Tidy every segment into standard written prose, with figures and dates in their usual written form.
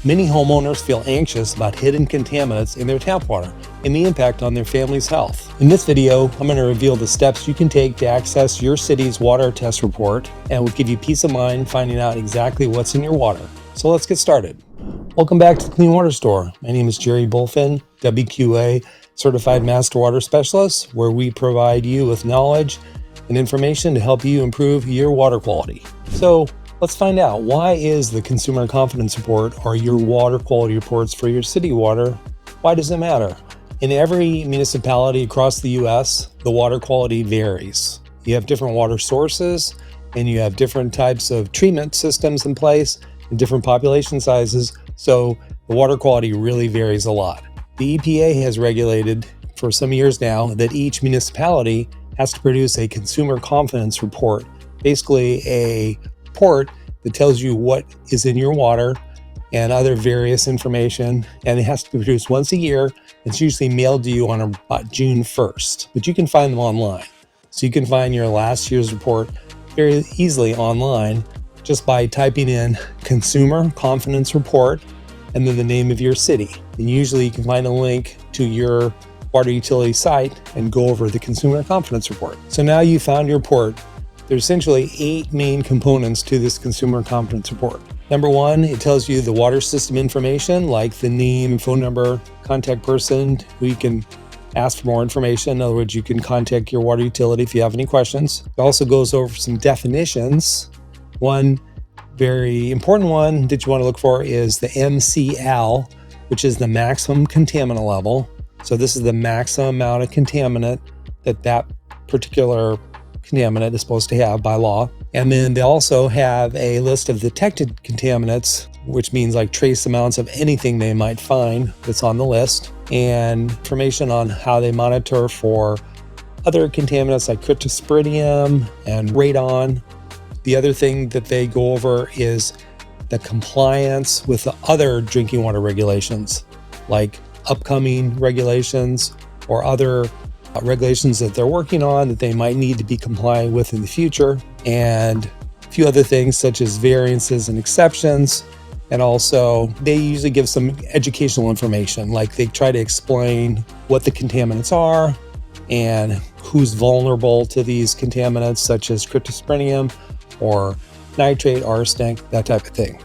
Many homeowners feel anxious about hidden contaminants in their tap water and the impact on their family's health. In this video, I'm going to reveal the steps you can take to access your city's water test report, and will give you peace of mind finding out exactly what's in your water. So let's get started. Welcome back to the Clean Water Store. My name is Jerry Bulfin, WQA Certified Master Water Specialist, where we provide you with knowledge and information to help you improve your water quality. So let's find out, why is the Consumer Confidence Report, or your water quality reports for your city water, why does it matter? In every municipality across the US, the water quality varies. You have different water sources, and you have different types of treatment systems in place and different population sizes, so the water quality really varies a lot. The EPA has regulated for some years now that each municipality has to produce a Consumer Confidence Report, basically a report that tells you what is in your water and other various information, and it has to be produced once a year. It's usually mailed to you on about June 1st, but you can find them online. So you can find your last year's report very easily online just by typing in Consumer Confidence Report and then the name of your city. And usually you can find a link to your water utility site and go over the Consumer Confidence Report. So now you found your report. There's essentially 8 main components to this Consumer Confidence Report. Number 1, it tells you the water system information, like the name, phone number, contact person who you can ask for more information. In other words, you can contact your water utility if you have any questions. It also goes over some definitions. One very important one that you want to look for is the MCL, which is the maximum contaminant level. So this is the maximum amount of contaminant that particular contaminant is supposed to have by law. And then they also have a list of detected contaminants, which means like trace amounts of anything they might find that's on the list, and information on how they monitor for other contaminants like cryptosporidium and radon. The other thing that they go over is the compliance with the other drinking water regulations, like upcoming regulations or other regulations that they're working on that they might need to be compliant with in the future, and a few other things such as variances and exceptions. And also they usually give some educational information, like they try to explain what the contaminants are and who's vulnerable to these contaminants, such as cryptosporidium or nitrate, arsenic, that type of thing.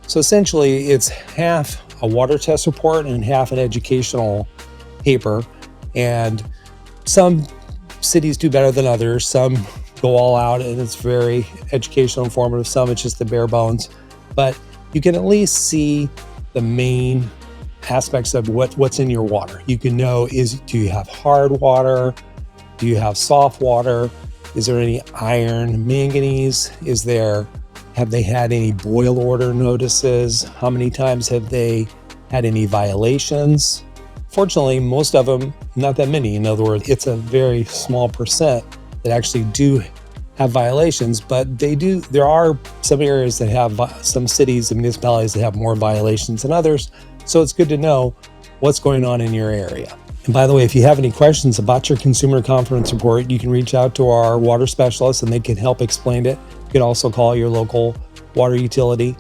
So essentially it's half a water test report and half an educational paper. And some cities do better than others. Some go all out and it's very educational, informative. Some it's just the bare bones. But you can at least see the main aspects of what's in your water. You can know, do you have hard water? Do you have soft water? Is there any iron, manganese? Have they had any boil order notices? How many times have they had any violations? Fortunately, most of them, not that many. In other words, it's a very small percent that actually do have violations, but there are some areas that have, some cities and municipalities that have more violations than others. So it's good to know what's going on in your area. And by the way, if you have any questions about your Consumer Confidence Report, you can reach out to our water specialists and they can help explain it. You can also call your local water utility.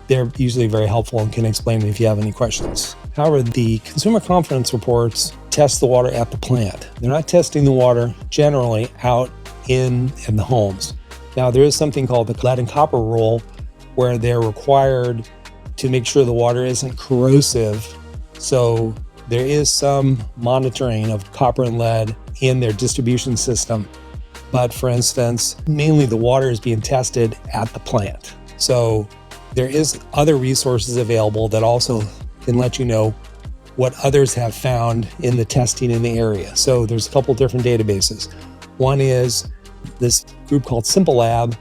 They're usually very helpful and can explain it if you have any questions. However, the Consumer Confidence Reports test the water at the plant. They're not testing the water generally out in the homes. Now, there is something called the lead and copper rule, where they're required to make sure the water isn't corrosive. So there is some monitoring of copper and lead in their distribution system. But for instance, mainly the water is being tested at the plant. So there is other resources available that also can let you know what others have found in the testing in the area. So there's a couple different databases. One is this group called Simple Lab,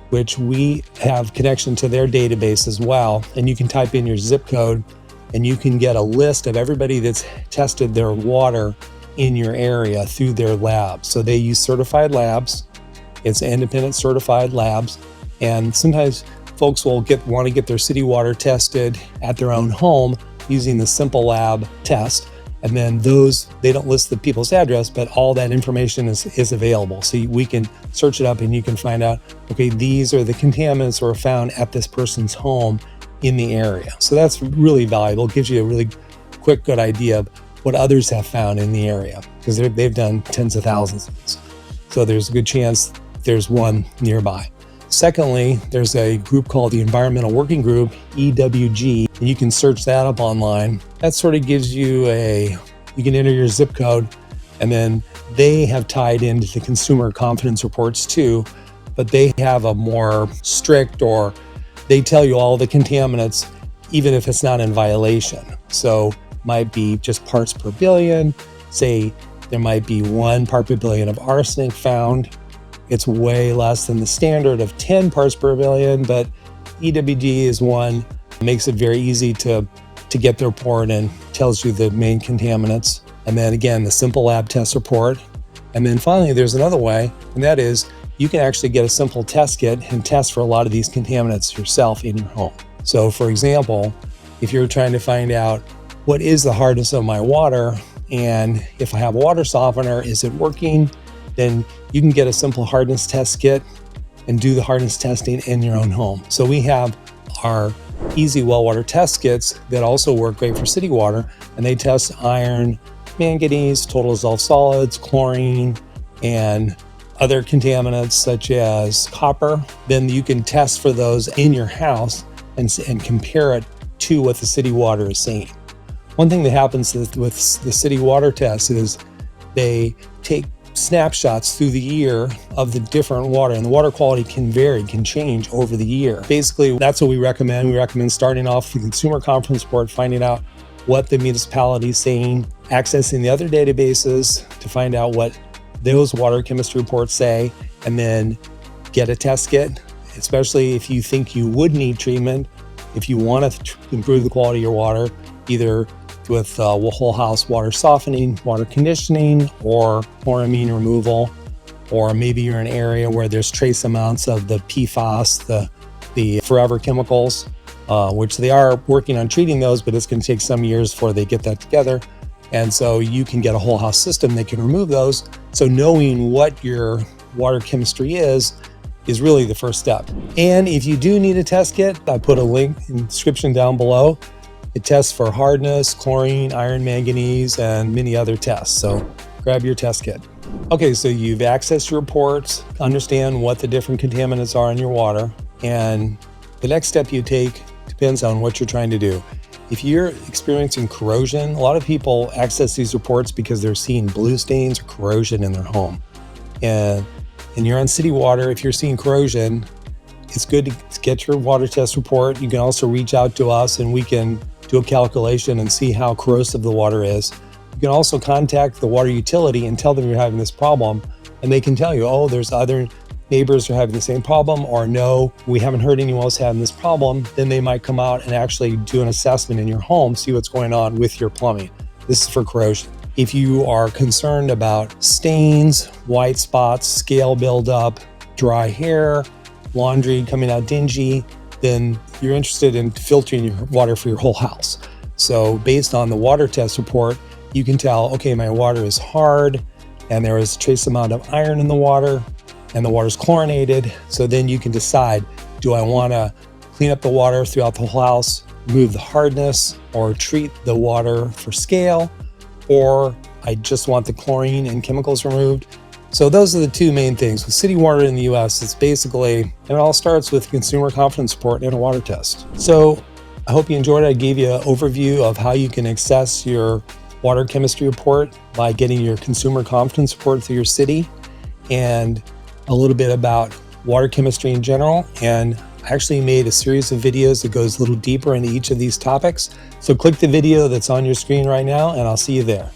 which we have connection to their database as well. And you can type in your zip code and you can get a list of everybody that's tested their water in your area through their labs. So they use certified labs. It's independent certified labs. And sometimes folks will want to get their city water tested at their own home using the Simple Lab test. And then they don't list the people's address, but all that information is available. So we can search it up and you can find out, okay, these are the contaminants that were found at this person's home in the area. So that's really valuable. It gives you a really quick, good idea of what others have found in the area, because they've done tens of thousands of these. So there's a good chance there's one nearby. Secondly, there's a group called the Environmental Working Group, EWG, and you can search that up online. That sort of gives you you can enter your zip code, and then they have tied into the consumer confidence reports too, but they have a more strict, or they tell you all the contaminants, even if it's not in violation. So might be just parts per billion. Say there might be 1 part per billion of arsenic found. It's way less than the standard of 10 parts per billion, but EWG is one. It makes it very easy to get the report and tells you the main contaminants. And then again, the simple lab test report. And then finally, there's another way, and that is you can actually get a simple test kit and test for a lot of these contaminants yourself in your home. So for example, if you're trying to find out what is the hardness of my water, and if I have a water softener, is it working? Then you can get a simple hardness test kit and do the hardness testing in your own home. So we have our easy well water test kits that also work great for city water, and they test iron, manganese, total dissolved solids, chlorine, and other contaminants such as copper. Then you can test for those in your house and compare it to what the city water is saying. One thing that happens with the city water test is they take snapshots through the year of the different water, and the water quality can vary, can change over the year. Basically, that's what we recommend. We recommend starting off the consumer confidence report, finding out what the municipality is saying, accessing the other databases to find out what those water chemistry reports say, and then get a test kit, especially if you think you would need treatment, if you want to improve the quality of your water, either with whole house water softening, water conditioning, or chloramine removal, or maybe you're in an area where there's trace amounts of the PFAS, the forever chemicals, which they are working on treating those, but it's going to take some years before they get that together. And so you can get a whole house system that can remove those. So knowing what your water chemistry is really the first step. And if you do need a test kit, I put a link in the description down below. It tests for hardness, chlorine, iron, manganese, and many other tests. So grab your test kit. Okay, so you've accessed your reports, understand what the different contaminants are in your water, and the next step you take depends on what you're trying to do. If you're experiencing corrosion, a lot of people access these reports because they're seeing blue stains or corrosion in their home. And you're on city water, if you're seeing corrosion, it's good to get your water test report. You can also reach out to us and we can do a calculation and see how corrosive the water is. You can also contact the water utility and tell them you're having this problem, and they can tell you, oh, there's other neighbors who are having the same problem, or no, we haven't heard anyone else having this problem. Then they might come out and actually do an assessment in your home, see what's going on with your plumbing. This is for corrosion. If you are concerned about stains, white spots, scale buildup, dry hair, laundry coming out dingy, then you're interested in filtering your water for your whole house. So based on the water test report, you can tell, okay, my water is hard and there is a trace amount of iron in the water and the water is chlorinated. So then you can decide, do I want to clean up the water throughout the whole house, remove the hardness, or treat the water for scale, or I just want the chlorine and chemicals removed. So those are the two main things. With city water in the US, it's basically, and it all starts with consumer confidence report and a water test. So I hope you enjoyed it. I gave you an overview of how you can access your water chemistry report by getting your consumer confidence report through your city, and a little bit about water chemistry in general. And I actually made a series of videos that goes a little deeper into each of these topics. So click the video that's on your screen right now, and I'll see you there.